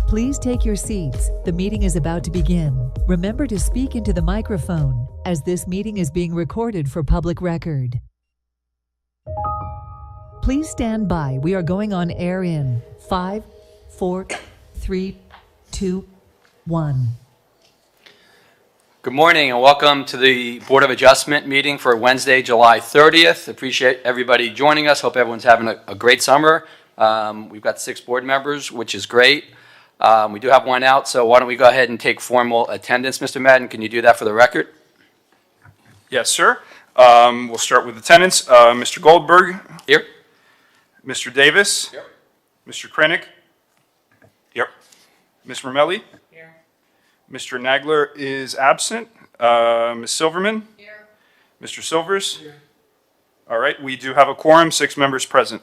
Please take your seats. The meeting is about to begin. Remember to speak into the microphone, as this meeting is being recorded for public record. Please stand by. We are going on air in 5, 4, 3, 2, 1. Good morning and welcome to the Board of Adjustment meeting for Wednesday, July 30th. Appreciate everybody joining us. Hope everyone's having a great summer. We've got 6 board members, which is great. We do have one out, so why don't we go ahead and take formal attendance, Mr. Madden? Can you do that for the record? Yes, sir. We'll start with attendance. Mr. Goldberg. Here. Mr. Davis. Here. Mr. Krennic. Here. Ms. Romelli. Here. Mr. Nagler is absent. Ms. Silverman. Here. Mr. Silvers. Here. All right, we do have a quorum, 6 members present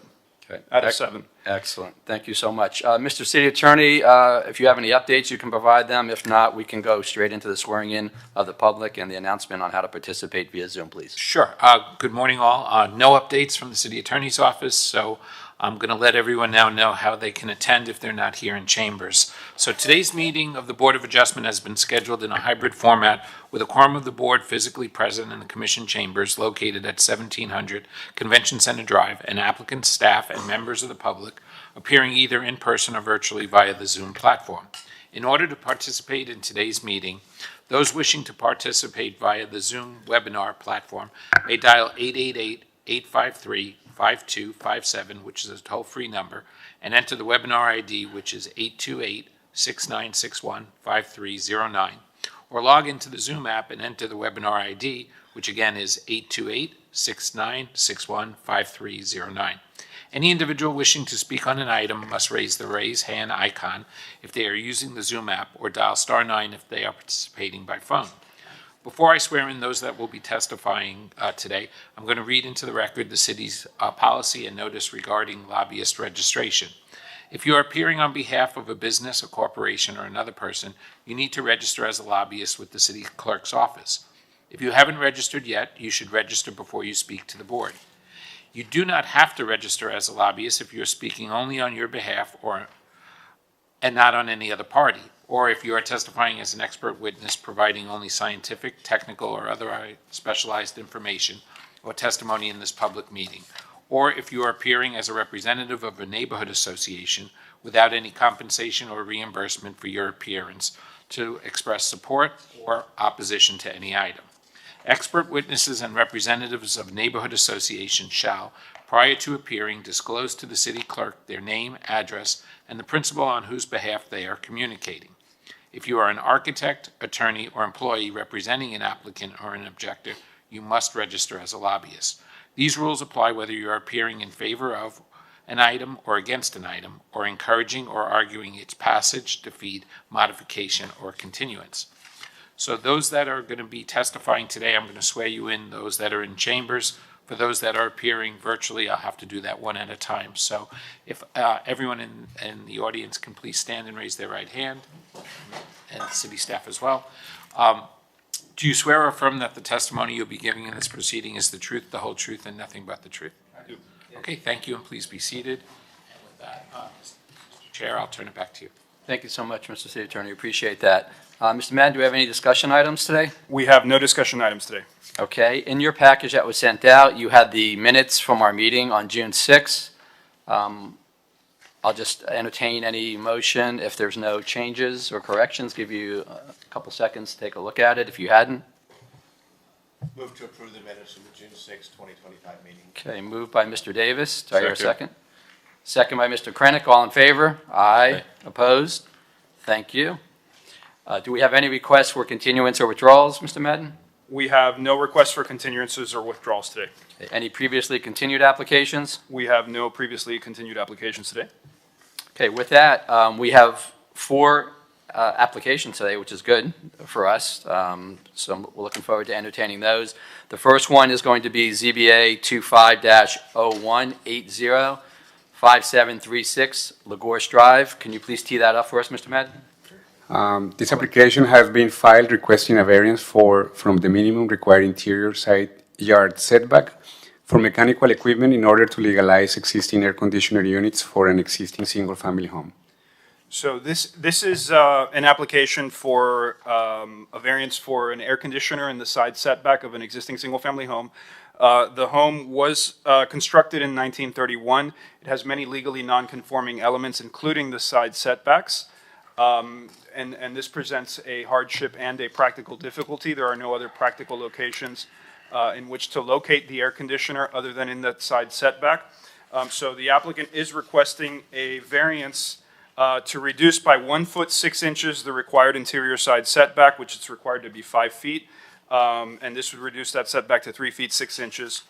Okay. out of 7. Excellent. Thank you so much. Mr. City Attorney, if you have any updates, you can provide them. If not, we can go straight into the swearing in of the public and the announcement on how to participate via Zoom, please. Sure. Good morning, all. No updates from the City Attorney's Office, so I'm going to let everyone now know how they can attend if they're not here in chambers. So today's meeting of the Board of Adjustment has been scheduled in a hybrid format with a quorum of the board physically present in the Commission chambers located at 1700 Convention Center Drive, and applicants, staff, and members of the public appearing either in person or virtually via the Zoom platform. In order to participate in today's meeting, those wishing to participate via the Zoom webinar platform may dial 888-853-5257, which is a toll-free number, and enter the webinar ID, which is 828-6961-5309, or log into the Zoom app and enter the webinar ID, which again is 828-6961-5309. Any individual wishing to speak on an item must raise the raise hand icon if they are using the Zoom app, or dial *9 if they are participating by phone. Before I swear in those that will be testifying today, I'm going to read into the record the city's policy and notice regarding lobbyist registration. If you are appearing on behalf of a business, a corporation, or another person, you need to register as a lobbyist with the city clerk's office. If you haven't registered yet, you should register before you speak to the board. You do not have to register as a lobbyist if you're speaking only on your behalf and not on any other party, or if you are testifying as an expert witness providing only scientific, technical, or other specialized information or testimony in this public meeting, or if you are appearing as a representative of a neighborhood association without any compensation or reimbursement for your appearance to express support or opposition to any item. Expert witnesses and representatives of neighborhood associations shall, prior to appearing, disclose to the city clerk their name, address, and the principal on whose behalf they are communicating. If you are an architect, attorney, or employee representing an applicant or an objector, you must register as a lobbyist. These rules apply whether you are appearing in favor of an item or against an item, or encouraging or arguing its passage, defeat, modification, or continuance. So those that are going to be testifying today, I'm going to swear you in. Those that are in chambers, for those that are appearing virtually, I'll have to do that one at a time. So if everyone in the audience can please stand and raise their right hand, and city staff as well. Do you swear or affirm that the testimony you'll be giving in this proceeding is the truth, the whole truth, and nothing but the truth? I do. Okay, thank you, and please be seated. And with that, Mr. Chair, I'll turn it back to you. Thank you so much, Mr. City Attorney. Appreciate that. Mr. Madden, do we have any discussion items today? We have no discussion items today. Okay. In your package that was sent out, you had the minutes from our meeting on June 6th. I'll just entertain any motion if there's no changes or corrections. Give you a couple seconds to take a look at it if you hadn't. Move to approve the minutes of the June 6, 2025 meeting. Okay, moved by Mr. Davis. Do I hear a second? Second by Mr. Krennic. All in favor? Aye. Opposed? Thank you. Do we have any requests for continuance or withdrawals, Mr. Madden? We have no requests for continuances or withdrawals today. Okay, any previously continued applications? We have no previously continued applications today. Okay, with that, we have 4 applications today, which is good for us. So we're looking forward to entertaining those. The first one is going to be ZBA 25-0180 5736 Lagorce Drive. Can you please tee that up for us, Mr. Madden? This application has been filed requesting a variance from the minimum required interior side yard setback for mechanical equipment in order to legalize existing air conditioner units for an existing single-family home. So this is an application for a variance for an air conditioner in the side setback of an existing single-family home. The home was constructed in 1931. It has many legally non-conforming elements, including the side setbacks. And this presents a hardship and a practical difficulty. There are no other practical locations in which to locate the air conditioner other than in that side setback. So the applicant is requesting a variance to reduce by 1 foot 6 inches the required interior side setback, which is required to be 5 feet. And this would reduce that setback to 3 feet 6 inches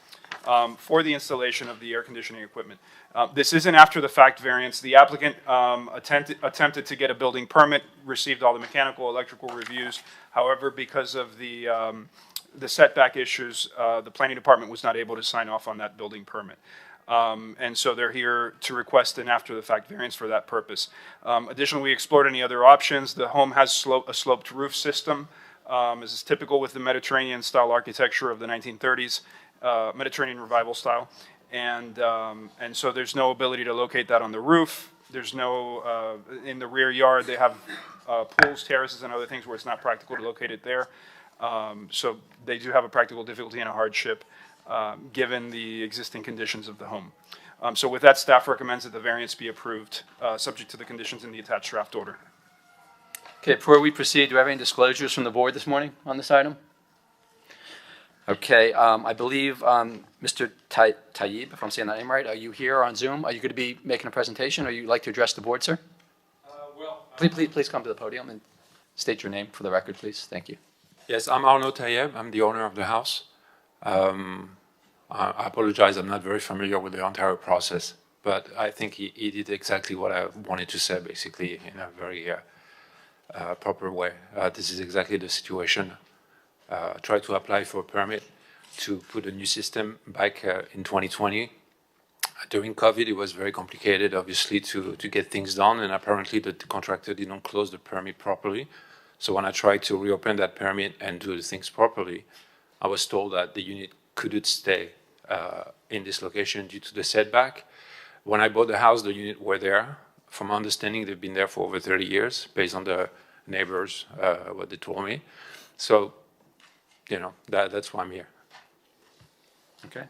for the installation of the air conditioning equipment. This is an after-the-fact variance. The applicant attempted to get a building permit, received all the mechanical, electrical reviews. However, because of the setback issues, the planning department was not able to sign off on that building permit. And so they're here to request an after-the-fact variance for that purpose. Additionally, we explored any other options. The home has a sloped roof system, as is typical with the Mediterranean-style architecture of the 1930s, Mediterranean revival style. And so there's no ability to locate that on the roof. There's no, in the rear yard, they have pools, terraces, and other things where it's not practical to locate it there. So they do have a practical difficulty and a hardship given the existing conditions of the home. So with that, staff recommends that the variance be approved, subject to the conditions in the attached draft order. Okay, before we proceed, do we have any disclosures from the board this morning on this item? Okay, I believe Mr. Tayyib, if I'm saying that name right, are you here on Zoom? Are you going to be making a presentation, or you like to address the board, sir? Please come to the podium and state your name for the record, please. Thank you. Yes, I'm Arnaud Tayyeb. I'm the owner of the house. I apologize, I'm not very familiar with the entire process, but I think he did exactly what I wanted to say, basically, in a very proper way. This is exactly the situation. Try to apply for a permit to put a new system back in 2020. During COVID, it was very complicated, obviously, to get things done, and apparently the contractor didn't close the permit properly. So when I tried to reopen that permit and do the things properly, I was told that the unit couldn't stay in this location due to the setback. When I bought the house, the unit were there. From my understanding, they've been there for over 30 years, based on the neighbors, what they told me. So, you know, that's why I'm here. Okay,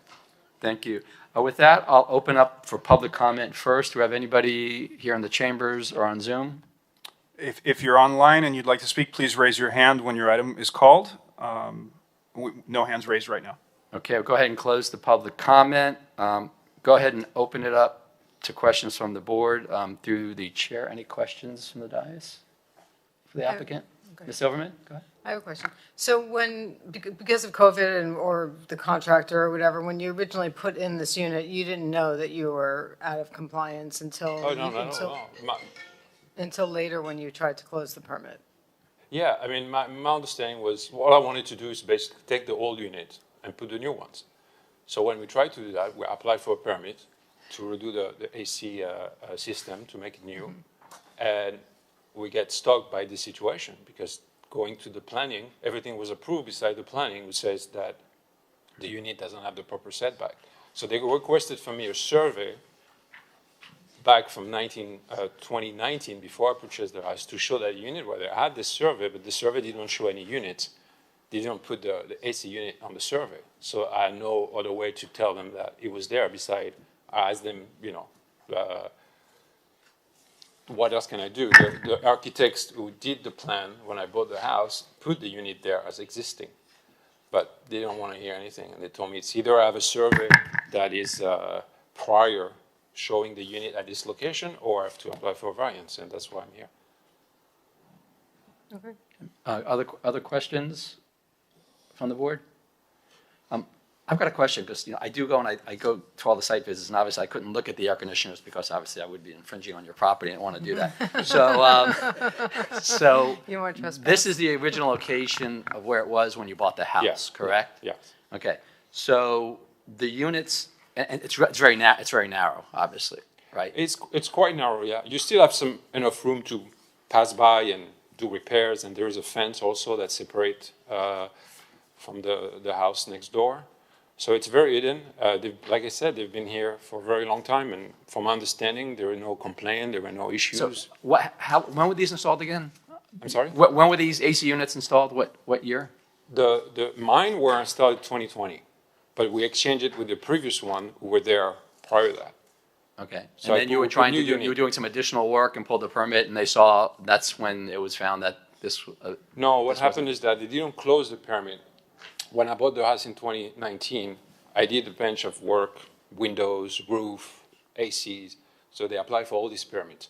thank you. With that, I'll open up for public comment first. Do we have anybody here in the chambers or on Zoom? If you're online and you'd like to speak, please raise your hand when your item is called. No hands raised right now. Okay, we'll go ahead and close the public comment. Go ahead and open it up to questions from the board through the chair. Any questions from the dais for the applicant? Okay. Ms. Silverman, go ahead. I have a question. So when, because of COVID or the contractor or whatever, when you originally put in this unit, you didn't know that you were out of compliance until until later when you tried to close the permit. Yeah, I mean, my understanding was all I wanted to do is basically take the old unit and put the new ones. So when we tried to do that, we applied for a permit to redo the AC system to make it new. And we get stuck by this situation because going to the planning, everything was approved beside the planning, which says that the unit doesn't have the proper setback. So they requested from me a survey back from 2019, before I purchased the house, to show that unit where they had this survey, but the survey didn't show any units. They didn't put the AC unit on the survey. So I had no other way to tell them that it was there beside, I asked them, you know, what else can I do? The architects who did the plan when I bought the house put the unit there as existing, but they don't want to hear anything. And they told me it's either I have a survey that is prior showing the unit at this location, or I have to apply for a variance, and that's why I'm here. Okay. Other questions from the board? I've got a question because I do go and I go to all the site visits, and obviously I couldn't look at the air conditioners because obviously I would be infringing on your property. I didn't want to do that. So You weren't trespassing. this is the original location of where it was when you bought the house, Yes. correct? Yes. Okay. So the units, and it's very narrow, obviously, right? It's quite narrow, yeah. You still have enough room to pass by and do repairs, and there is a fence also that separates from the house next door. So it's very hidden. Like I said, they've been here for a very long time, and from my understanding, there were no complaints, there were no issues. So when were these installed again? I'm sorry? When were these AC units installed? What year? Mine were installed in 2020, but we exchanged it with the previous one who were there prior to that. Okay. So And then you were trying to do, you were doing some additional work and pulled the permit, and they saw, that's when it was found that this, No, what happened is that they didn't close the permit. When I bought the house in 2019, I did a bunch of work, windows, roof, ACs, so they applied for all these permits.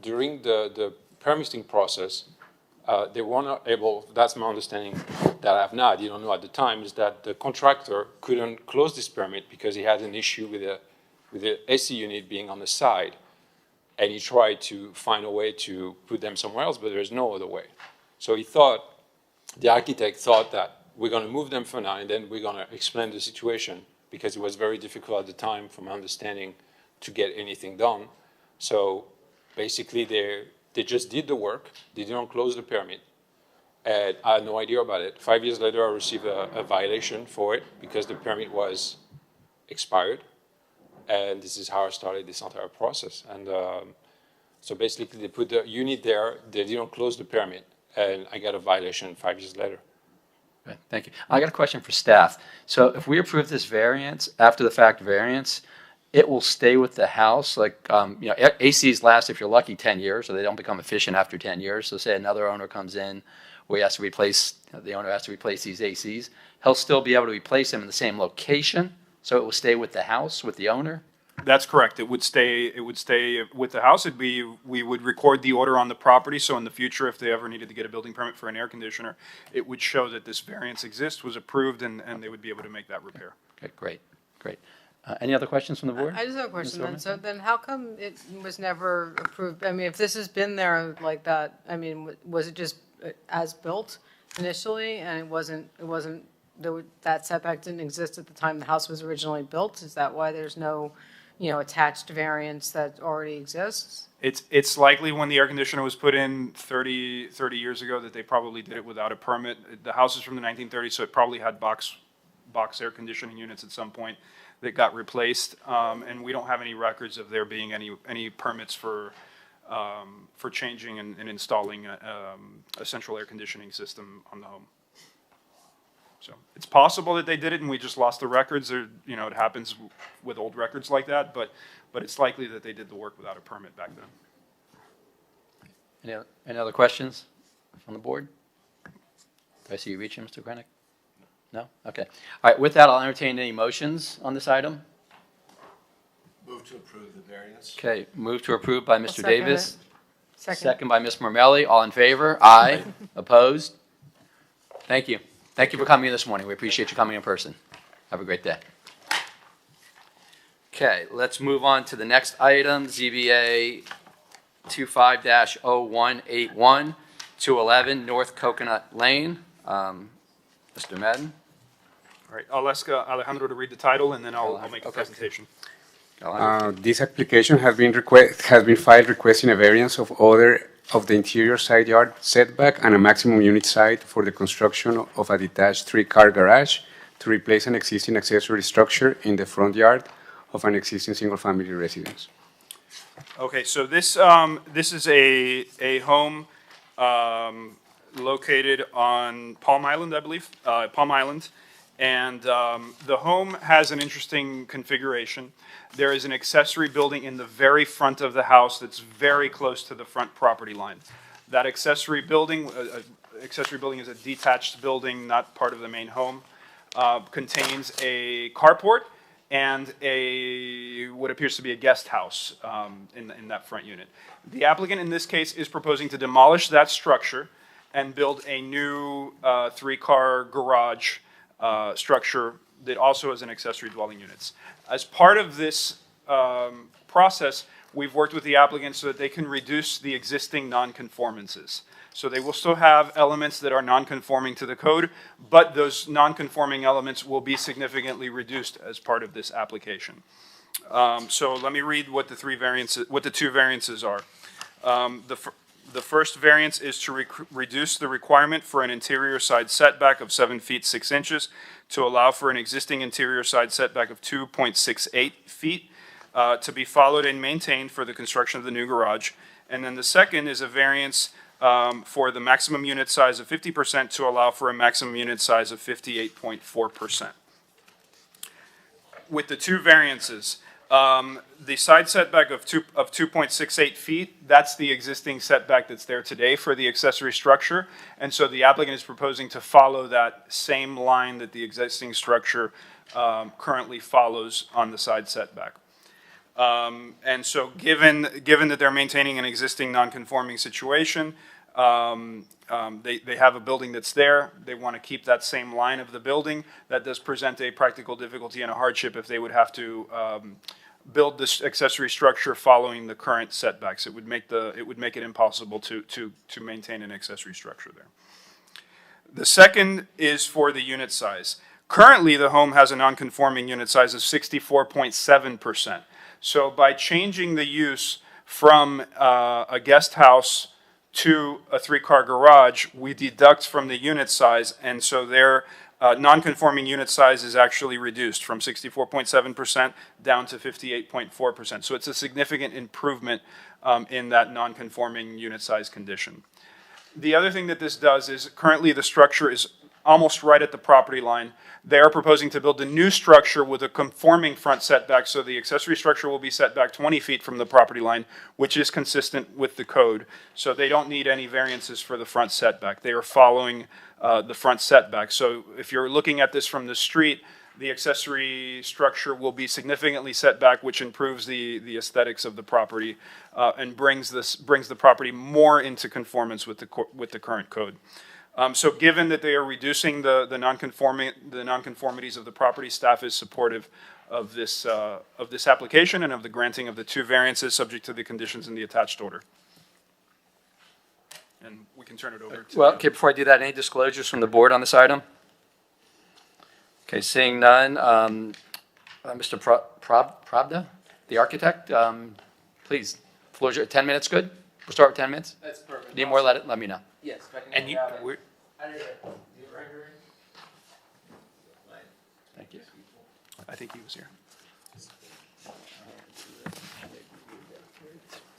During the permitting process, they were not able, that's my understanding that I have now, I didn't know at the time, is that the contractor couldn't close this permit because he had an issue with the AC unit being on the side. And he tried to find a way to put them somewhere else, but there's no other way. So the architect thought that we're going to move them for now, and then we're going to explain the situation, because it was very difficult at the time, from my understanding, to get anything done. So basically, they just did the work. They didn't close the permit, and I had no idea about it. 5 years later, I received a violation for it because the permit was expired, and this is how I started this entire process. And so basically, they put the unit there. They didn't close the permit, and I got a violation 5 years later. okay, thank you. I got a question for staff. So if we approve this variance, after the fact variance, it will stay with the house, like, ACs last, if you're lucky, 10 years, or they don't become efficient after 10 years. So say another owner comes in, the owner has to replace these ACs, he'll still be able to replace them in the same location, so it will stay with the house, with the owner? That's correct. It would stay with the house. We would record the order on the property, so in the future, if they ever needed to get a building permit for an air conditioner, it would show that this variance exists, was approved, and they would be able to make that repair. Okay, great. Any other questions from the board? I just have a question then. Ms. So then how come it was never approved? I mean, if this has been there like that, I mean, was it just as built initially and that setback didn't exist at the time the house was originally built? Is that why there's no, attached variance that already exists? It's likely when the air conditioner was put in 30 years ago that they probably did it without a permit. The house is from the 1930s, so it probably had box air conditioning units at some point that got replaced, and we don't have any records of there being any permits for changing and installing a central air conditioning system on the home. So it's possible that they did it and we just lost the records, or it happens with old records like that, but it's likely that they did the work without a permit back then. Any other questions from the board? Do I see you reaching, Mr. Krennick? No? Okay. All right, with that, I'll entertain any motions on this item. Move to approve the variance. Okay, move to approve by Mr. second Davis. Second. Second by Ms. Mormelli. All in favor? Aye. Opposed? Thank you. Thank you for coming in this morning. We appreciate you coming in person. Have a great day. Okay, let's move on to the next item, ZBA 25-0181, 211 North Coconut Lane. Mr. Madden? All right, I'll ask Alejandro to read the title, and then I'll make a Okay. presentation. This application has been filed requesting a variance of order of the interior side yard setback and a maximum unit height for the construction of a detached three-car garage to replace an existing accessory structure in the front yard of an existing single-family residence. Okay, so this is a home located on Palm Island, I believe, Palm Island. And the home has an interesting configuration. There is an accessory building in the very front of the house that's very close to the front property line. That accessory building is a detached building, not part of the main home, contains a carport and what appears to be a guest house in that front unit. The applicant in this case is proposing to demolish that structure and build a new three-car garage structure that also has an accessory dwelling units. As part of this process, we've worked with the applicant so that they can reduce the existing nonconformances. So they will still have elements that are nonconforming to the code, but those nonconforming elements will be significantly reduced as part of this application. So let me read what the two variances are. The first variance is to reduce the requirement for an interior side setback of 7 feet 6 inches to allow for an existing interior side setback of 2.68 feet to be followed and maintained for the construction of the new garage. And then the second is a variance for the maximum unit size of 50% to allow for a maximum unit size of 58.4%. With the two variances, the side setback of 2.68 feet, that's the existing setback that's there today for the accessory structure. And so the applicant is proposing to follow that same line that the existing structure currently follows on the side setback. And so given that they're maintaining an existing non-conforming situation, they have a building that's there. They want to keep that same line of the building. That does present a practical difficulty and a hardship if they would have to build this accessory structure following the current setbacks. It would make it impossible to maintain an accessory structure there. The second is for the unit size. Currently, the home has a non-conforming unit size of 64.7%. So by changing the use from a guest house to a 3-car garage, we deduct from the unit size, and so their non-conforming unit size is actually reduced from 64.7% down to 58.4%. So it's a significant improvement in that non-conforming unit size condition. The other thing that this does is currently the structure is almost right at the property line. They are proposing to build a new structure with a conforming front setback, so the accessory structure will be set back 20 feet from the property line, which is consistent with the code. So they don't need any variances for the front setback. They are following the front setback. So if you're looking at this from the street, the accessory structure will be significantly set back, which improves the aesthetics of the property and brings the property more into conformance with the current code. So given that they are reducing the nonconformities of the property, staff is supportive of this application and of the granting of the two variances subject to the conditions in the attached order. And we can turn it over to... Well, okay, before I do that, any disclosures from the board on this item? Okay, seeing none, Mr. Pravda, the architect, please, floor, 10 minutes good? We'll start with 10 minutes? That's perfect. Need more, let me know. Yes, if I can And go down we're, Thank you. I think he was here.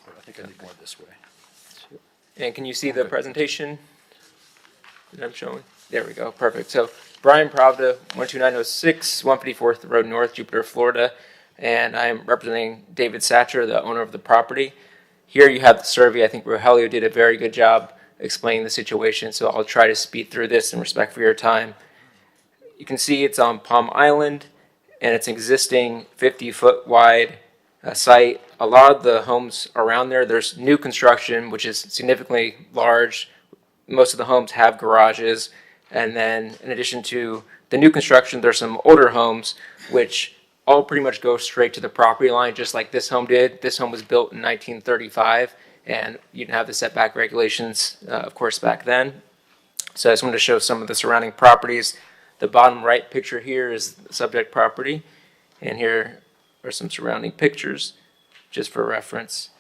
I think I need more this way. And can you see the presentation that I'm showing? There we go, perfect. So Brian Pravda, 12906, 154th Road North, Jupiter, Florida. And I'm representing David Satcher, the owner of the property. Here you have the survey. I think Rogelio did a very good job explaining the situation, so I'll try to speed through this in respect for your time. You can see it's on Palm Island, and it's an existing 50-foot wide site. A lot of the homes around there, there's new construction, which is significantly large. Most of the homes have garages, and then in addition to the new construction, there's some older homes, which all pretty much go straight to the property line, just like this home did. This home was built in 1935, and you didn't have the setback regulations, of course, back then. So I just wanted to show some of the surrounding properties. The bottom right picture here is the subject property, and here are some surrounding pictures, just for reference.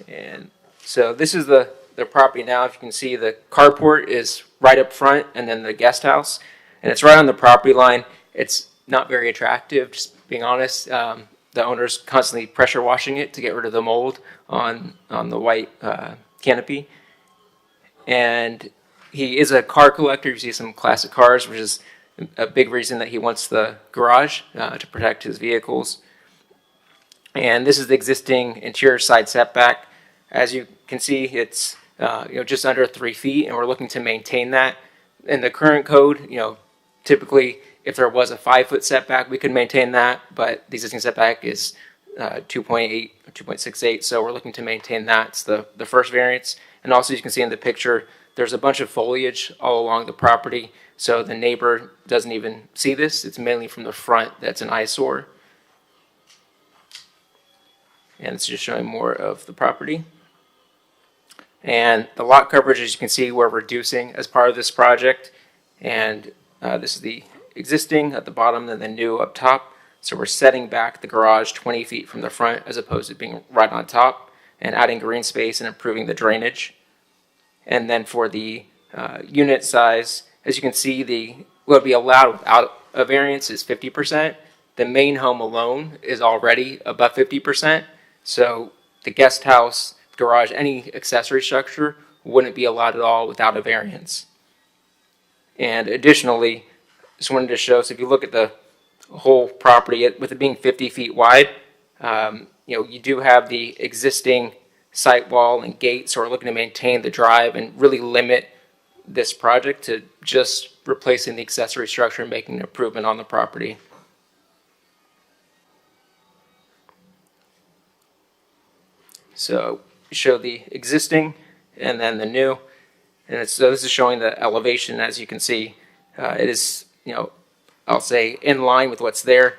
And so this is the property now. If you can see, the carport is right up front, and then the guest house, and it's right on the property line. It's not very attractive, just being honest. The owner's constantly pressure washing it to get rid of the mold on the white canopy. And he is a car collector. You see some classic cars, which is a big reason that he wants the garage to protect his vehicles. And this is the existing interior side setback. As you can see, it's just under 3 feet, and we're looking to maintain that. In the current code, typically if there was a 5-foot setback, we could maintain that, but the existing setback is 2.8 or 2.68, so we're looking to maintain that. It's the first variance. And also, as you can see in the picture, there's a bunch of foliage all along the property, so the neighbor doesn't even see this. It's mainly from the front that's an eyesore. And it's just showing more of the property. And the lot coverage, as you can see, we're reducing as part of this project. And this is the existing at the bottom and the new up top. So we're setting back the garage 20 feet from the front as opposed to being right on top, and adding green space and improving the drainage. And then for the unit size, as you can see, what would be allowed without a variance is 50%. The main home alone is already above 50%. So the guest house, garage, any accessory structure wouldn't be allowed at all without a variance. And additionally, just wanted to show, so if you look at the whole property, with it being 50 feet wide, you do have the existing site wall and gate, so we're looking to maintain the drive and really limit this project to just replacing the accessory structure and making an improvement on the property. So we show the existing and then the new, and so this is showing the elevation. As you can see, it is, I'll say in line with what's there.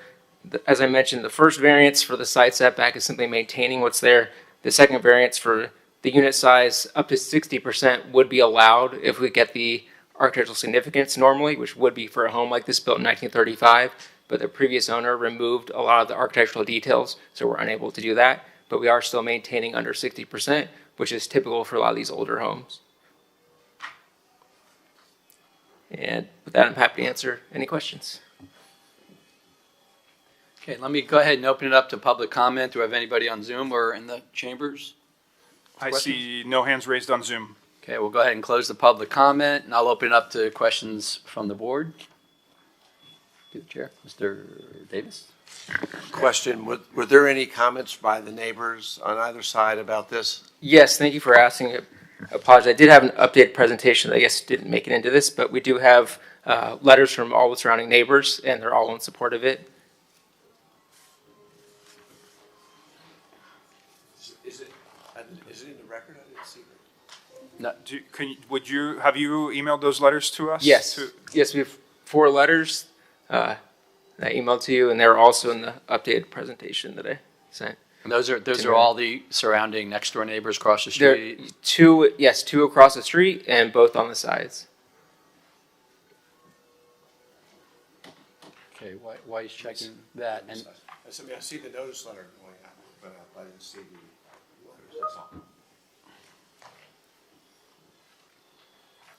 As I mentioned, the first variance for the side setback is simply maintaining what's there. The second variance for the unit size up to 60% would be allowed if we get the architectural significance normally, which would be for a home like this built in 1935, but the previous owner removed a lot of the architectural details, so we're unable to do that. But we are still maintaining under 60%, which is typical for a lot of these older homes. And with that, I'm happy to answer any questions. Okay, let me go ahead and open it up to public comment. Do we have anybody on Zoom or in the chambers? I see no hands raised on Zoom. Okay, we'll go ahead and close the public comment, and I'll open it up to questions from the board. To the chair, Mr. Davis. Question, were there any comments by the neighbors on either side about this? Yes, thank you for asking. I apologize. I did have an updated presentation that I guess didn't make it into this, but we do have letters from all the surrounding neighbors, and they're all in support of it. Is it in the record? I didn't see it. No. Have you emailed those letters to us? Yes. Yes, we have 4 letters that I emailed to you, and they're also in the updated presentation that I sent. And those are all the surrounding next door neighbors across the There street? two across the street and both on the sides. Okay, why are you checking that? And I see the notice letter going out, but I didn't see the letters, that's all.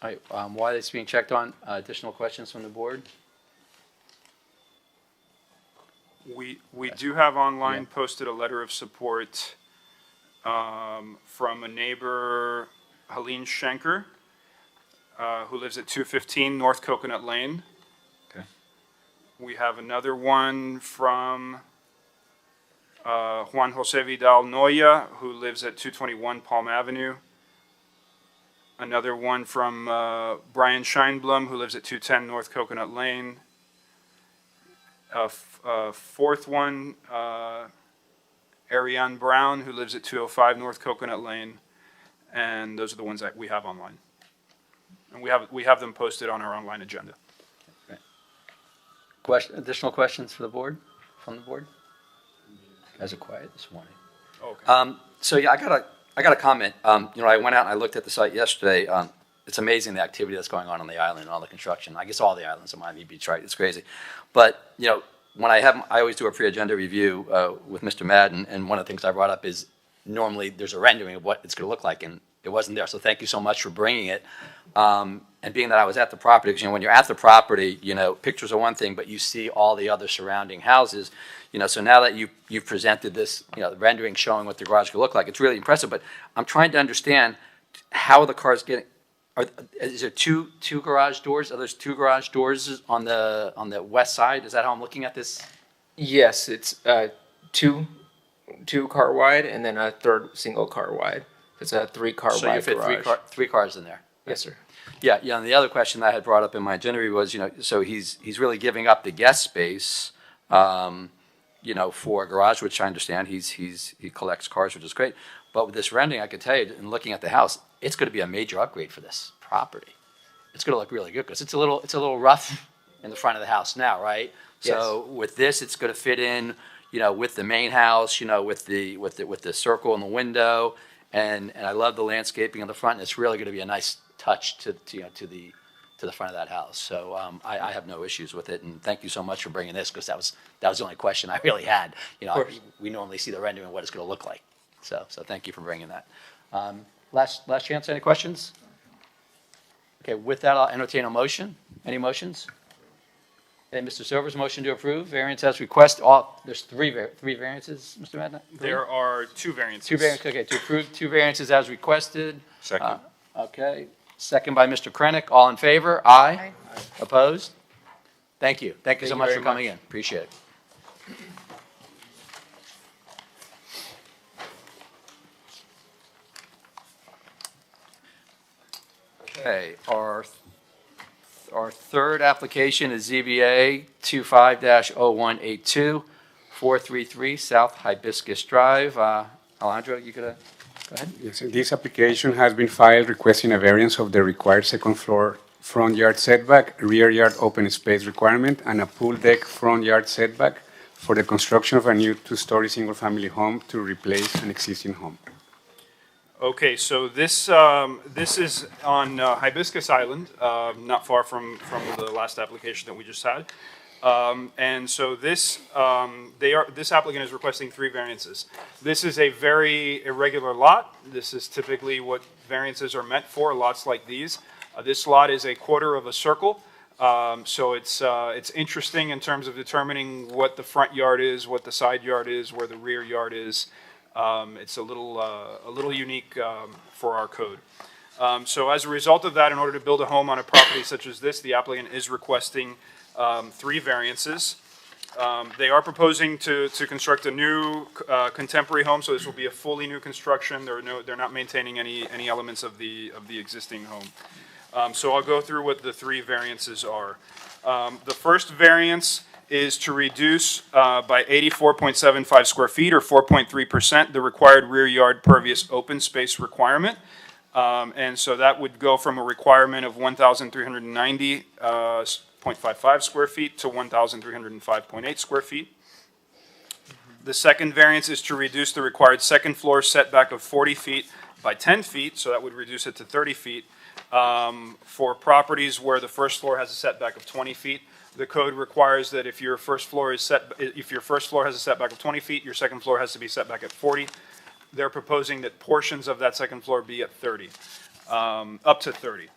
all right, while it's being checked on, additional questions from the board? We do have online posted a letter of support from a neighbor, Helene Schenker, who lives at 215 North Coconut Lane. Okay. We have another one from Juan Jose Vidal Noya, who lives at 221 Palm Avenue. Another one from Brian Scheinblum, who lives at 210 North Coconut Lane. Fourth one, Ariane Brown, who lives at 205 North Coconut Lane. And those are the ones that we have online. And we have them posted on our online agenda. Additional questions for the board, from the board? You guys are quiet this morning. Okay. So yeah, I got a comment. I went out and I looked at the site yesterday. It's amazing the activity that's going on the island and all the construction. I guess all the islands of Miami Beach, right? It's crazy. But, when I always do a pre-agenda review with Mr. Madden, and one of the things I brought up is normally there's a rendering of what it's going to look like, and it wasn't there. So thank you so much for bringing it. And being that I was at the property, because when you're at the property, pictures are one thing, but you see all the other surrounding houses. So now that you've presented this, the rendering showing what the garage could look like, it's really impressive. But I'm trying to understand how the car's getting. Is there two garage doors? Are there 2 garage doors on the west side? Is that how I'm looking at this? Yes, it's two car wide and then a third single car wide. It's a 3-car So wide you fit garage. three cars in there. Yes, sir. Yeah. And the other question that I had brought up in my agenda review was, so he's really giving up the guest space, for a garage, which I understand. He collects cars, which is great. But with this rendering, I could tell you, in looking at the house, it's going to be a major upgrade for this property. It's going to look really good because it's a little rough in the front of the house now, right? Yes. So with this, it's going to fit in, with the main house, with the circle in the window, and I love the landscaping on the front. And it's really going to be a nice touch to to the front of that house. So I have no issues with it, and thank you so much for bringing this, because that was the only question I really had. You know, we normally see the rendering of what it's going to look like. So thank you for bringing that. Last chance, any questions? Okay, with that, I'll entertain a motion. Any motions? Okay, Mr. Silver's motion to approve, variance as request. There's three variances, Mr. Madden? There are two variances. Two variances, okay, to approve two variances as requested. Second. Okay, second by Mr. Krennic. All in favor? Aye. Opposed? Thank you. Thank you so much for coming in. Appreciate it. Okay, our third application is ZBA 25-0182, 433 South Hibiscus Drive. Alejandro, you could go ahead. Yes, this application has been filed requesting a variance of the required second floor front yard setback, rear yard open space requirement, and a pool deck front yard setback for the construction of a new two-story single-family home to replace an existing home. Okay, so this is on Hibiscus Island, not far from the last application that we just had. And so this applicant is requesting three variances. This is a very irregular lot. This is typically what variances are meant for, lots like these. This lot is a quarter of a circle. So it's interesting in terms of determining what the front yard is, what the side yard is, where the rear yard is. It's a little unique for our code. So as a result of that, in order to build a home on a property such as this, the applicant is requesting three variances. They are proposing to construct a new contemporary home, so this will be a fully new construction. They're not maintaining any elements of the existing home. So I'll go through what the three variances are. The first variance is to reduce by 84.75 square feet or 4.3% the required rear yard pervious open space requirement. And so that would go from a requirement of 1,390.55 square feet to 1,305.8 square feet. The second variance is to reduce the required second floor setback of 40 feet by 10 feet, so that would reduce it to 30 feet. For properties where the first floor has a setback of 20 feet, the code requires that if your first floor has a setback of 20 feet, your second floor has to be set back at 40. They're proposing that portions of that second floor be at 30, up to 30.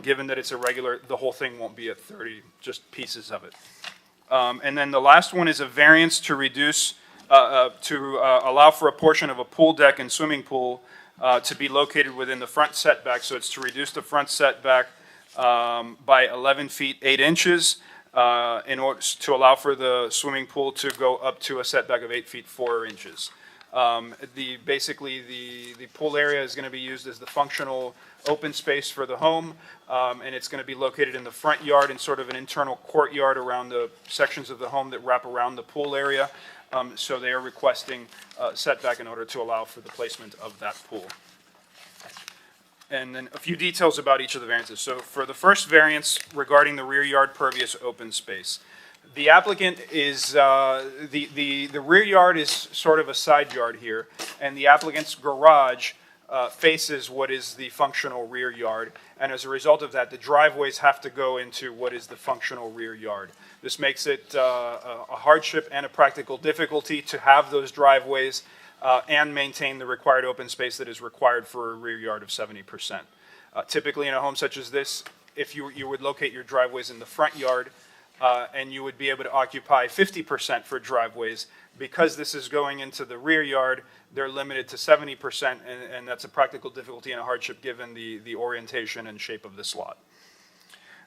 Given that it's irregular, the whole thing won't be at 30, just pieces of it. And then the last one is a variance to reduce, allow for a portion of a pool deck and swimming pool to be located within the front setback. So it's to reduce the front setback by 11 feet 8 inches in order to allow for the swimming pool to go up to a setback of 8 feet 4 inches. Basically, the pool area is going to be used as the functional open space for the home, and it's going to be located in the front yard in sort of an internal courtyard around the sections of the home that wrap around the pool area. So they are requesting setback in order to allow for the placement of that pool. And then a few details about each of the variances. So for the first variance regarding the rear yard pervious open space, the applicant is, the rear yard is sort of a side yard here, and the applicant's garage faces what is the functional rear yard. And as a result of that, the driveways have to go into what is the functional rear yard. This makes it a hardship and a practical difficulty to have those driveways and maintain the required open space that is required for a rear yard of 70%. Typically in a home such as this, if you would locate your driveways in the front yard and you would be able to occupy 50% for driveways, because this is going into the rear yard, they're limited to 70%, and that's a practical difficulty and a hardship given the orientation and shape of this lot.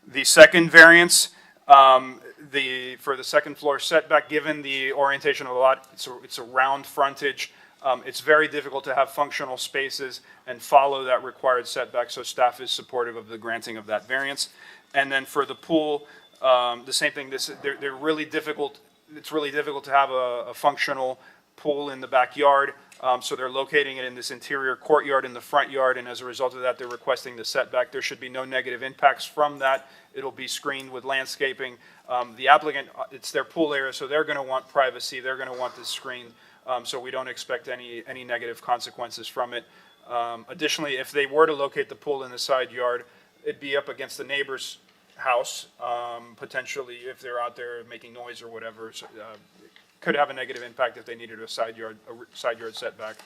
The second variance, for the second floor setback, given the orientation of the lot, it's a round frontage. It's very difficult to have functional spaces and follow that required setback, so staff is supportive of the granting of that variance. And then for the pool, the same thing. They're really difficult. It's really difficult to have a functional pool in the backyard, so they're locating it in this interior courtyard in the front yard, and as a result of that, they're requesting the setback. There should be no negative impacts from that. It'll be screened with landscaping. The applicant, it's their pool area, so they're going to want privacy. They're going to want this screened, so we don't expect any negative consequences from it. Additionally, if they were to locate the pool in the side yard, it'd be up against the neighbor's house, potentially if they're out there making noise or whatever. So, could have a negative impact if they needed a side yard setback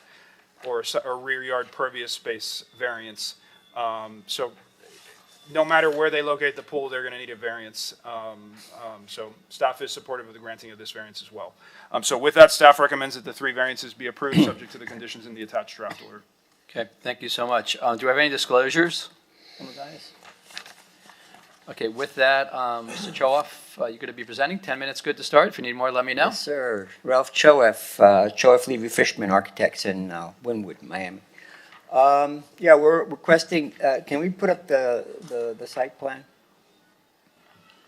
or a rear yard pervious space variance. So no matter where they locate the pool, they're going to need a variance. So staff is supportive of the granting of this variance as well. So with that, staff recommends that the 3 variances be approved, subject to the conditions in the attached draft order. Okay, thank you so much. Do we have any disclosures on the dais? Okay, with that, Mr. Choaf, you're going to be presenting. 10 minutes good to start. If you need more, let me know. Yes, sir. Ralph Choaf, Choaf Levy Fishman Architects in Wynwood, Miami. Yeah, we're requesting, can we put up the site plan?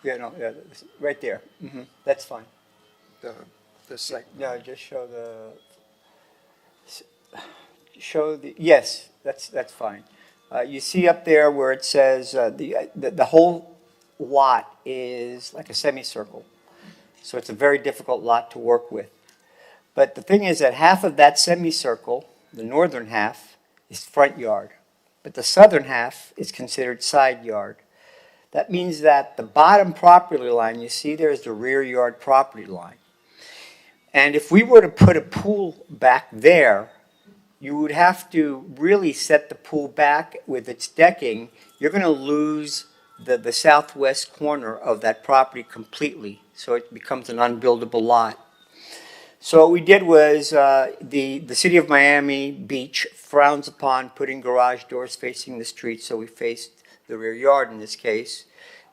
Yeah, no, yeah, right there. That's fine. The site. No, just show the, yes, that's fine. You see up there where it says the whole lot is like a semicircle. So it's a very difficult lot to work with. But the thing is that half of that semicircle, the northern half, is front yard. But the southern half is considered side yard. That means that the bottom property line, you see there's the rear yard property line. And if we were to put a pool back there, you would have to really set the pool back with its decking. You're going to lose the southwest corner of that property completely. So it becomes an unbuildable lot. So what we did was the city of Miami Beach frowns upon putting garage doors facing the street, so we faced the rear yard in this case.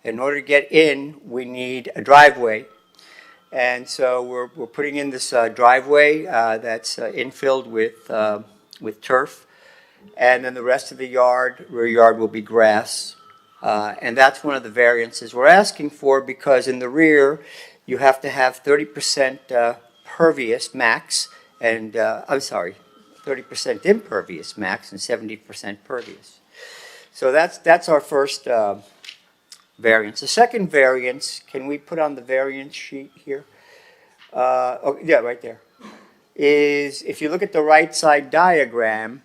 In order to get in, we need a driveway. And so we're putting in this driveway that's infilled with turf. And then the rest of the yard, rear yard, will be grass. And that's one of the variances we're asking for, because in the rear, you have to have 30% pervious max, and 30% impervious max and 70% pervious. So that's our first variance. The second variance, can we put on the variance sheet here? Oh, yeah, right there. Is if you look at the right side diagram,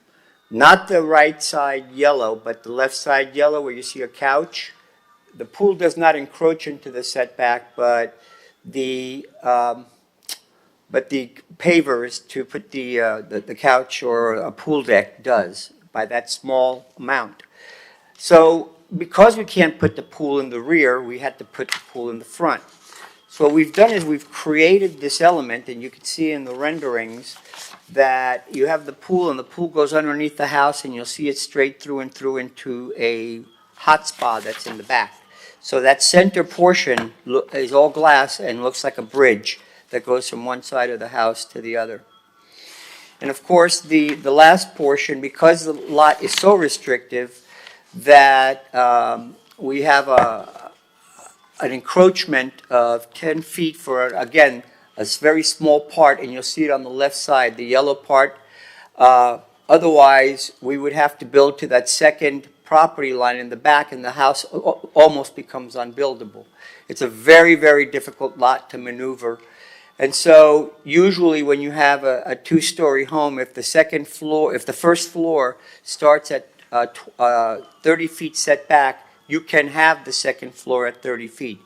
not the right side yellow, but the left side yellow where you see a couch, the pool does not encroach into the setback, but the pavers to put the couch or a pool deck does by that small amount. So because we can't put the pool in the rear, we had to put the pool in the front. So what we've done is we've created this element, and you can see in the renderings that you have the pool, and the pool goes underneath the house, and you'll see it straight through and through into a hot spa that's in the back. So that center portion is all glass and looks like a bridge that goes from one side of the house to the other. And of course, the last portion, because the lot is so restrictive, that we have an encroachment of 10 feet for, again, a very small part, and you'll see it on the left side, the yellow part. Otherwise, we would have to build to that second property line in the back, and the house almost becomes unbuildable. It's a very, very difficult lot to maneuver. And so usually when you have a two-story home, if the first floor starts at 30 feet setback, you can have the second floor at 30 feet.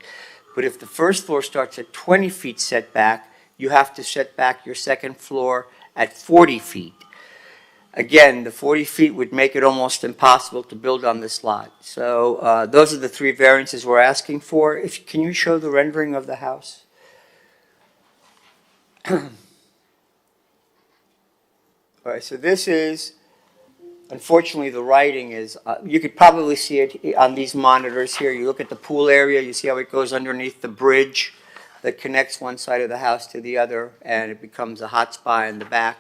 But if the first floor starts at 20 feet setback, you have to set back your second floor at 40 feet. Again, the 40 feet would make it almost impossible to build on this lot. So those are the 3 variances we're asking for. Can you show the rendering of the house? All right, so this is, unfortunately, the writing is, you could probably see it on these monitors here. You look at the pool area, you see how it goes underneath the bridge that connects one side of the house to the other, and it becomes a hot spa in the back.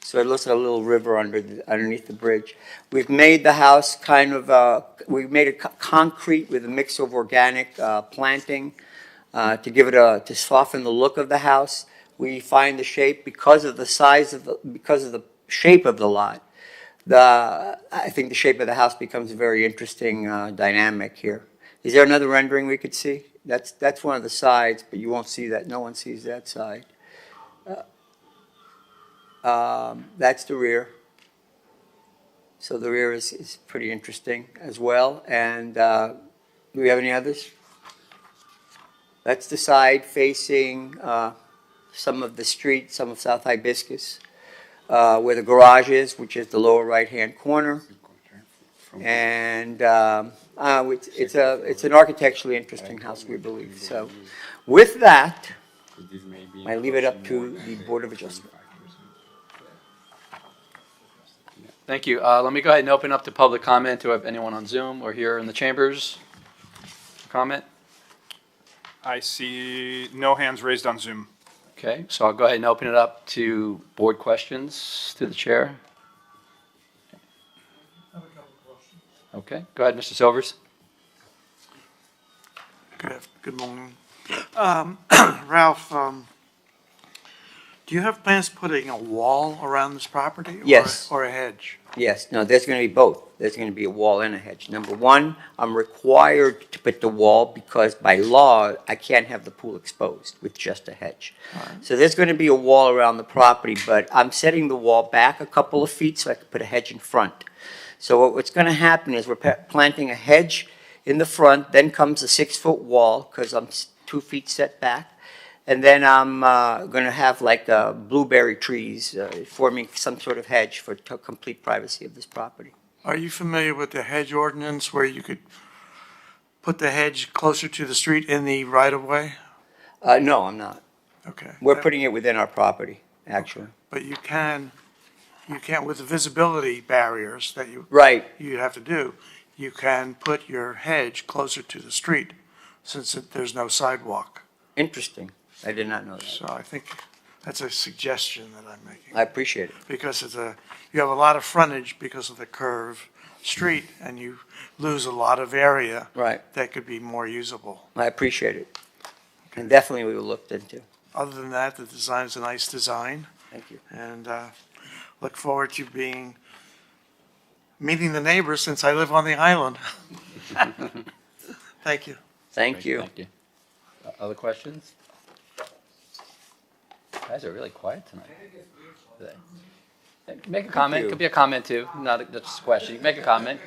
So it looks like a little river underneath the bridge. We've made the house kind of, we've made it concrete with a mix of organic planting to give it to soften the look of the house. We find the shape because of the size of because of the shape of the lot. I think the shape of the house becomes a very interesting dynamic here. Is there another rendering we could see? That's one of the sides, but you won't see that. No one sees that side. That's the rear. So the rear is pretty interesting as well. And do we have any others? That's the side facing some of the street, some of South Hibiscus, where the garage is, which is the lower right-hand corner. And it's an architecturally interesting house, we believe. So with that, I leave it up to the Board of Adjustment. Thank you. Let me go ahead and open up to public comment. Do I have anyone on Zoom or here in the chambers? Comment? I see no hands raised on Zoom. Okay, so I'll go ahead and open it up to board questions to the chair. Okay, go ahead, Mr. Silvers. Good morning. Ralph, do you have plans putting a wall around this property? Yes. Or a hedge? Yes, no, there's going to be both. There's going to be a wall and a hedge. Number one, I'm required to put the wall because by law, I can't have the pool exposed with just a hedge. So there's going to be a wall around the property, but I'm setting the wall back a couple of feet so I can put a hedge in front. So what's going to happen is we're planting a hedge in the front, then comes a 6-foot wall because I'm 2 feet set back. And then I'm going to have like blueberry trees forming some sort of hedge for complete privacy of this property. Are you familiar with the hedge ordinance where you could put the hedge closer to the street in the right-of-way? No, I'm not. Okay. We're putting it within our property, actually. But you can't with the visibility barriers that Right. you have to do, you can put your hedge closer to the street since there's no sidewalk. Interesting. I did not know that. So I think that's a suggestion that I'm making. I appreciate it. Because you have a lot of frontage because of the curved street, and you lose a lot of area Right. that could be more usable. I appreciate it. And definitely we will look into. Other than that, the design is a nice design, Thank you. and look forward to meeting the neighbors since I live on the island. Thank you. Thank you. Thank you. Other questions? You guys are really quiet tonight. today. Make a comment. Could be a comment too, not just a question. You can make a comment.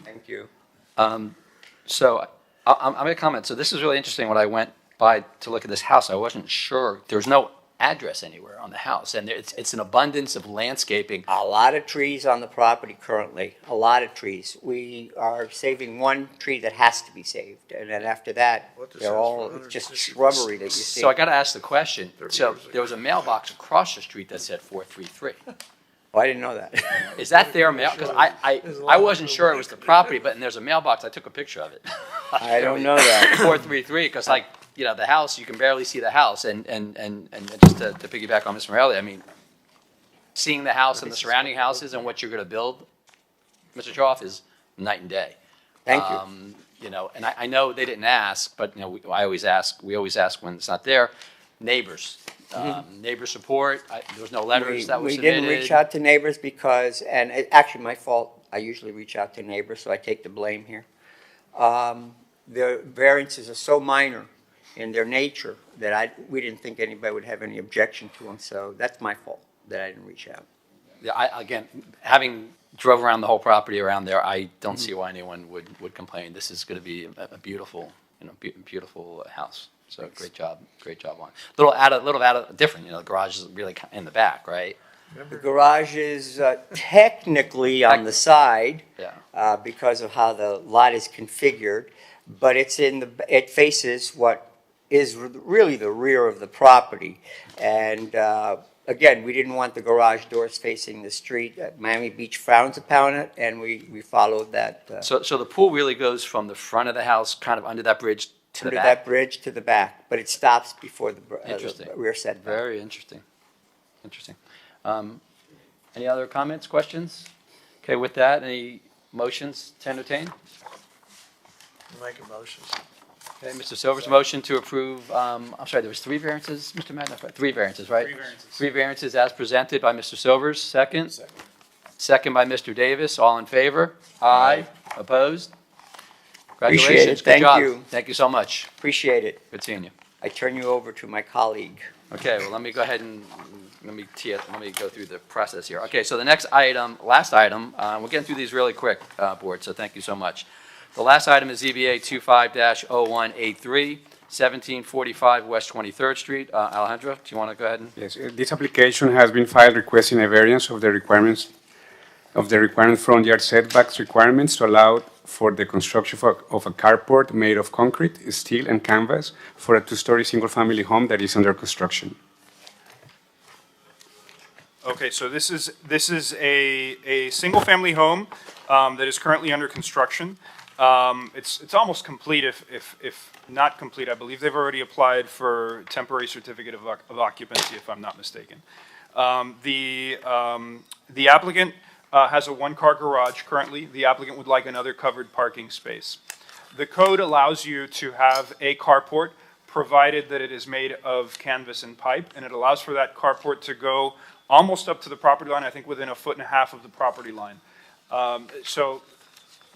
Thank you. So I'm going to comment. So this is really interesting. When I went by to look at this house, I wasn't sure. There's no address anywhere on the house, and it's an abundance of landscaping. A lot of trees on the property currently, a lot of trees. We are saving one tree that has to be saved, and then after that, they're all just shrubbery that you see. So I got to ask the question. So there was a mailbox across the street that said 433. Oh, I didn't know that. Is that their mail? Because I wasn't sure it was the property, but there's a mailbox. I took a picture of it. I don't know that. 433, because the house, you can barely see the house. And just to piggyback on Ms. Morelli, I mean, seeing the house and the surrounding houses and what you're going to build, Mr. Troff, is night and day. Thank you. And I know they didn't ask, but we always ask when it's not there. Neighbors, neighbor support. There was no letters that were We submitted. didn't reach out to neighbors because, and it's actually my fault, I usually reach out to neighbors, so I take the blame here. The variances are so minor in their nature that we didn't think anybody would have any objection to them, so that's my fault that I didn't reach out. Yeah, again, having drove around the whole property around there, I don't see why anyone would complain. This is going to be a beautiful, beautiful house. So great job on it. Little different. The garage is really in the back, right? The garage is technically on the side. Yeah. Because of how the lot is configured, but it faces what is really the rear of the property. And again, we didn't want the garage doors facing the street. Miami Beach frowns upon it, and we followed that. So the pool really goes from the front of the house, kind of under that bridge to the back? That bridge to the back, but it stops before the rear setback. Very interesting. Any other comments, questions? Okay, with that, any motions to entertain? Make a motion. Okay, Mr. Silver's motion to approve, I'm sorry, there was 3 variances, Mr. Madden? 3 variances, right? 3 variances. 3 variances as presented by Mr. Silvers, second. Second by Mr. Davis, all in favor? Aye. Opposed? Appreciate it. Congratulations. Good Thank job. you. Thank you so much. Appreciate it. Good seeing you. I turn you over to my colleague. Okay, well, let me go ahead and, let me go through the process here. Okay, so the next item, last item, we're getting through these really quick, Board, so thank you so much. The last item is ZBA 25-0183, 1745 West 23rd Street. Alejandro, do you want to go ahead and? Yes, this application has been filed requesting a variance of the requirement front yard setbacks requirements to allow for the construction of a carport made of concrete, steel, and canvas for a two-story single-family home that is under construction. Okay, so this is a single-family home that is currently under construction. It's almost complete, if not complete. I believe they've already applied for temporary certificate of occupancy, if I'm not mistaken. The applicant has a one-car garage currently. The applicant would like another covered parking space. The code allows you to have a carport, provided that it is made of canvas and pipe, and it allows for that carport to go almost up to the property line, I think within 1.5 feet of the property line. So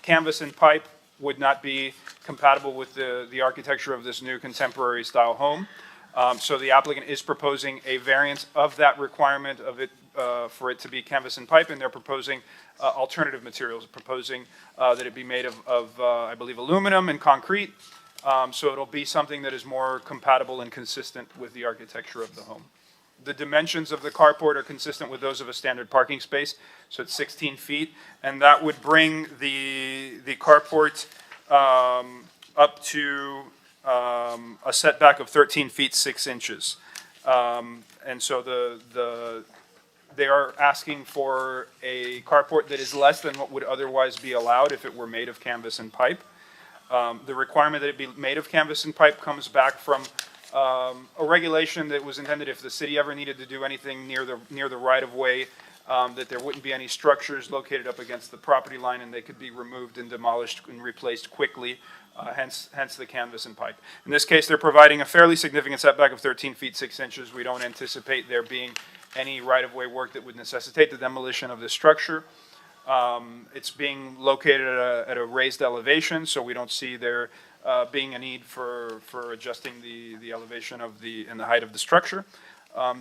canvas and pipe would not be compatible with the architecture of this new contemporary style home. So the applicant is proposing a variance of that requirement of it, for it to be canvas and pipe, and they're proposing alternative materials, proposing that it be made of I believe, aluminum and concrete. So it'll be something that is more compatible and consistent with the architecture of the home. The dimensions of the carport are consistent with those of a standard parking space, so it's 16 feet, and that would bring the carport up to a setback of 13 feet 6 inches. And so they are asking for a carport that is less than what would otherwise be allowed if it were made of canvas and pipe. The requirement that it be made of canvas and pipe comes back from a regulation that was intended if the city ever needed to do anything near the right-of-way, that there wouldn't be any structures located up against the property line, and they could be removed and demolished and replaced quickly, hence the canvas and pipe. In this case, they're providing a fairly significant setback of 13 feet 6 inches. We don't anticipate there being any right-of-way work that would necessitate the demolition of this structure. It's being located at a raised elevation, so we don't see there being a need for adjusting the elevation of and the height of the structure.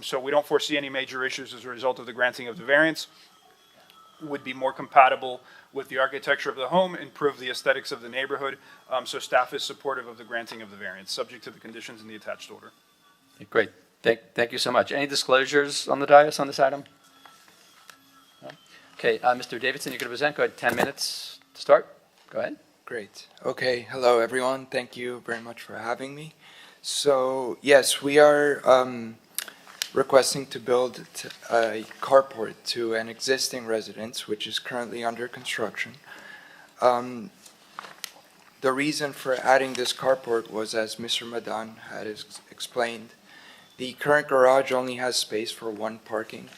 So we don't foresee any major issues as a result of the granting of the variance. Would be more compatible with the architecture of the home, improve the aesthetics of the neighborhood. So staff is supportive of the granting of the variance, subject to the conditions in the attached order. Great. Thank you so much. Any disclosures on the dais on this item? No? Okay, Mr. Davidson, you're going to present. Go ahead, 10 minutes to start. Go ahead. Great. Okay, hello everyone. Thank you very much for having me. So, yes, we are requesting to build a carport to an existing residence, which is currently under construction. The reason for adding this carport was, as Mr. Madan had explained, the current garage only has space for one parking,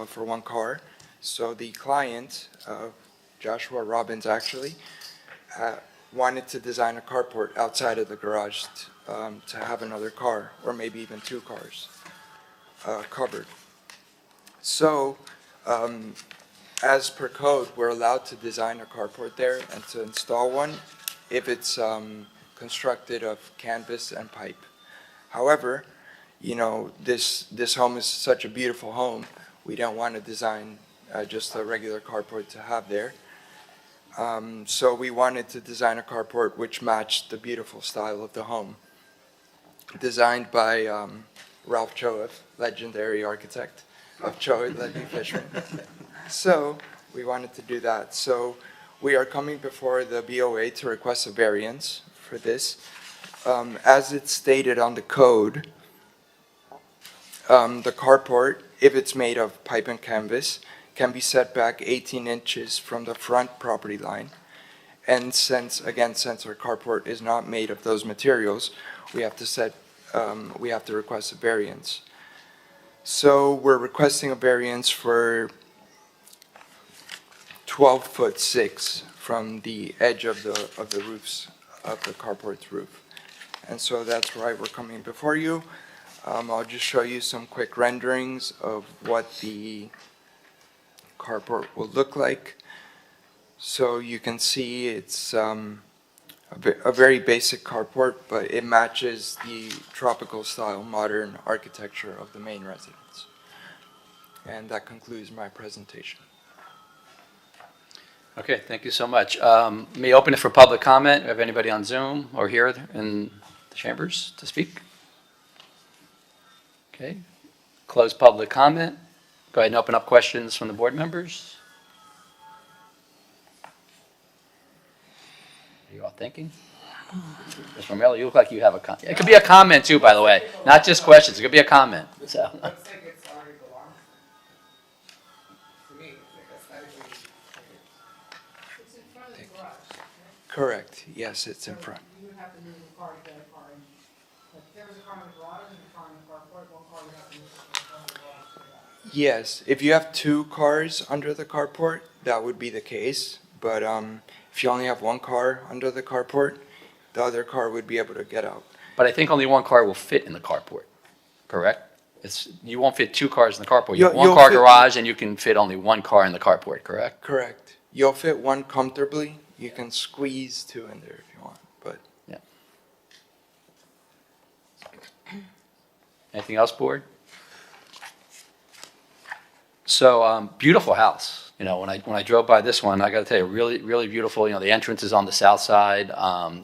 for one car. So the client, Joshua Robbins actually, wanted to design a carport outside of the garage to have another car, or maybe even two cars, covered. So, as per code, we're allowed to design a carport there and to install one if it's constructed of canvas and pipe. However, you know, this home is such a beautiful home, we don't want to design just a regular carport to have there. So we wanted to design a carport which matched the beautiful style of the home. Designed by Ralph Choate, legendary architect of Choate, Ledley Fishman. So we wanted to do that. So we are coming before the BOA to request a variance for this. As it's stated on the code, the carport, if it's made of pipe and canvas, can be set back 18 inches from the front property line. And since our carport is not made of those materials, we have to request a variance. So we're requesting a variance for 12'6" from the edge of the roofs of the carport's roof. And so that's why we're coming before you. I'll just show you some quick renderings of what the carport will look like. So you can see it's a very basic carport, but it matches the tropical style modern architecture of the main residence. And that concludes my presentation. Okay, thank you so much. May I open it for public comment? Have anybody on Zoom or here in the chambers to speak? Okay, close public comment. Go ahead and open up questions from the board members. Are you all thinking? Ms. Romero, you look like you have a comment. It could be a comment too, by the way, not just questions. It could be a comment. So. Correct. Yes, it's in front. You would have to move the car to get a car in. If there was a car in the garage and a car in the carport, one car would have to move the car in the garage for that. Yes, if you have 2 cars under the carport, that would be the case. But if you only have 1 car under the carport, the other car would be able to get out. But I think only 1 car will fit in the carport, correct? You won't fit 2 cars in the carport. You have 1 car garage and you can fit only 1 car in the carport, correct? Correct. You'll fit 1 comfortably. You can squeeze 2 in there if you want, but. Yeah. Anything else, board? So, beautiful house. You know, when I drove by this one, I got to tell you, really, really beautiful. You know, the entrance is on the south side.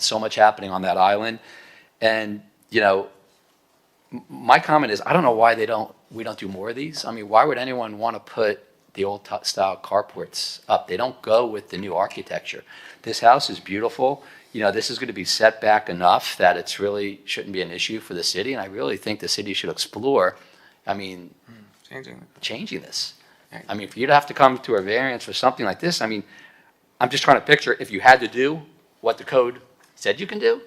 So much happening on that island, and you know, my comment is, I don't know why we don't do more of these. I mean, why would anyone want to put the old style carports up? They don't go with the new architecture. This house is beautiful. You know, this is going to be set back enough that it's really shouldn't be an issue for the city. And I really think the city should explore, I mean, changing this. I mean, for you to have to come to a variance for something like this, I mean, I'm just trying to picture if you had to do what the code said you can do.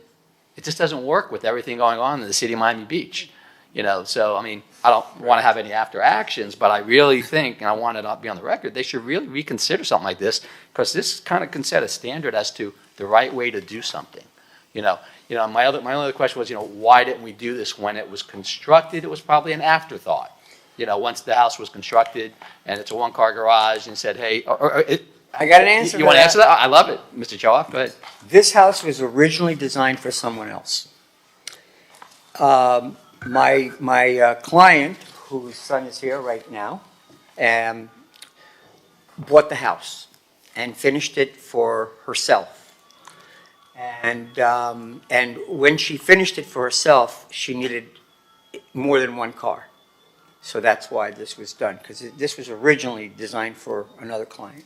It just doesn't work with everything going on in the city of Miami Beach. You know, so, I mean, I don't want to have any after actions, but I really think, and I want it to be on the record, they should really reconsider something like this, because this kind of can set a standard as to the right way to do something. You know, my only other question was, you know, why didn't we do this when it was constructed? It was probably an afterthought. You know, once the house was constructed and it's a 1-car garage and said, hey, I got an answer. You want to answer that? I love it, Mr. Choff. Go ahead. This house was originally designed for someone else. My client, whose son is here right now, bought the house and finished it for herself. And when she finished it for herself, she needed more than 1 car. So that's why this was done, because this was originally designed for another client.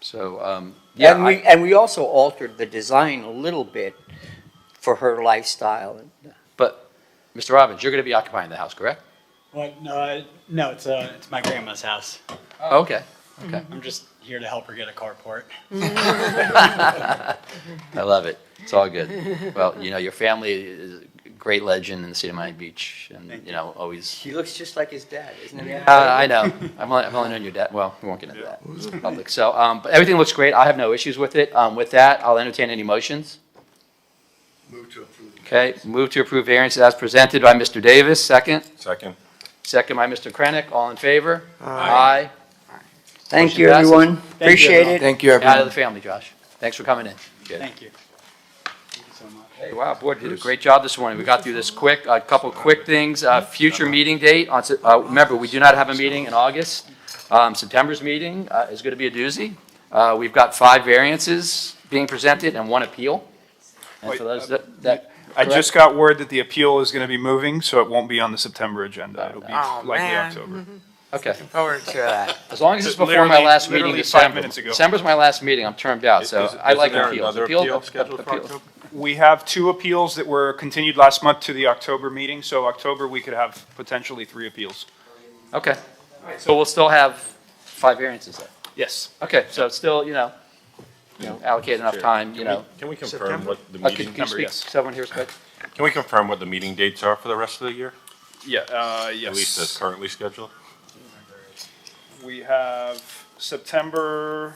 So, yeah. And we also altered the design a little bit for her lifestyle. But, Mr. Robbins, you're going to be occupying the house, correct? Well, no, it's my grandma's house. Oh, okay. Okay. I'm just here to help her get a carport. I love it. It's all good. Well, you know, your family is a great legend in the city of Miami Beach, and you know, always. He looks just like his dad, isn't he? I know. I've only known your dad. Well, we won't get into that. It's public. So, but everything looks great. I have no issues with it. With that, I'll entertain any motions. Move to approve. Okay. Move to approve variances as presented by Mr. Davis. Second. Second. Second by Mr. Krennick. All in favor? Aye. Thank Motion you, passes. everyone. Appreciate it. Thank you, Out of everyone. the family, Josh. Thanks for coming in. Good. Thank you. Thank you so much. Hey, wow, board did a great job this morning. We got through this quick. A couple quick things. Future meeting date. Remember, we do not have a meeting in August. September's meeting is going to be a doozy. We've got 5 variances being presented and 1 appeal. And for those that I just got word that the appeal is going to be moving, so it won't be on the September agenda. It'll be likely October. Okay. Forward to that. As long as it's before my Literally- last meeting in literally 5 December. minutes ago. December's my last meeting. I'm termed out, so I like Isn't there appeals. another appeal scheduled for October? We have 2 appeals that were continued last month to the October meeting, so October we could have potentially 3 appeals. Okay. So we'll still have 5 variances then? Yes. Okay, so it's still, you know, allocate enough time, you know. Can we confirm what the Can meeting, you speak, someone here, quick? can we confirm what the meeting dates are for the rest of the year? Yeah, At least as yes. currently scheduled? We have September,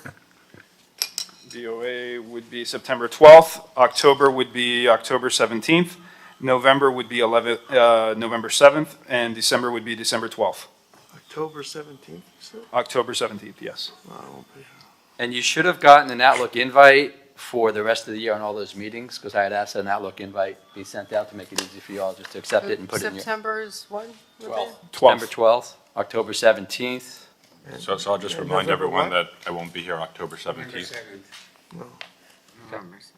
DOA would be September 12th, October would be October 17th, November would be November 7th, and December would be December 12th. October 17th, you said? October 17th, yes. No, I won't be here. And you should have gotten an Outlook invite for the rest of the year on all those meetings, because I had asked an Outlook invite be sent out to make it easy for you all just to accept it and put it in your. September's what? September 12th, October 17th. So I'll just remind everyone that I won't be here October 17th.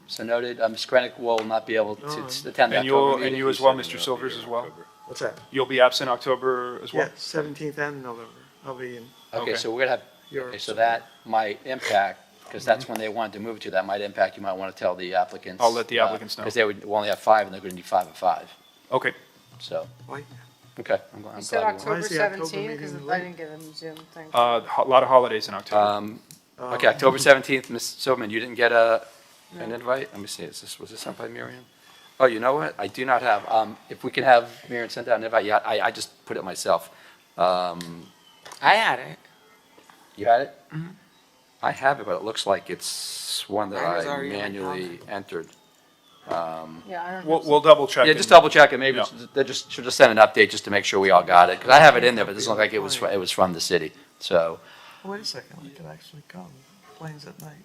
So noted, Ms. Krennic will not be able to attend the And October meeting. and you as well, Mr. Silvers as well? What's that? You'll be absent October as well? Yeah, 17th and November. I'll be in. Okay, so we're gonna have, okay, so that might impact, because that's when they wanted to move it to, that might impact, you might want to tell the applicants. I'll let the applicants know. Because they would only have 5, and they're going to need 5 and 5, Okay. so, Why? okay. I'm glad You you said went. October is the October 17, because meeting I late? didn't get a Zoom thing. A lot of holidays in October. Okay, October 17th, Ms. Silverman, you didn't get an invite? Let me see, was this sent by Miriam? Oh, you know what? I do not have, if we can have Miriam send out an invite, yeah, I just put it myself. I had it. You had it? I have it, but it looks like it's one that Mine was I already in my manually entered. Yeah, I don't. We'll double check. Yeah, and- just double check it, maybe Yeah. they just, should just send an update just to make sure we all got it, because I have it in there, but it doesn't look like it was from the city, so, Wait a second, I could actually come. Planes at night.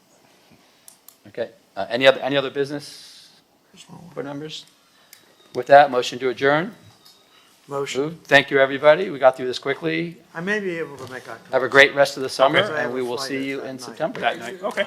okay. Any other business, board members? With that, motion to adjourn? Motion. Moved. Thank you, everybody, we got through this quickly. I may be able to make October. Have a great rest of the summer, Okay. and we will see you in That night. September. That night, okay.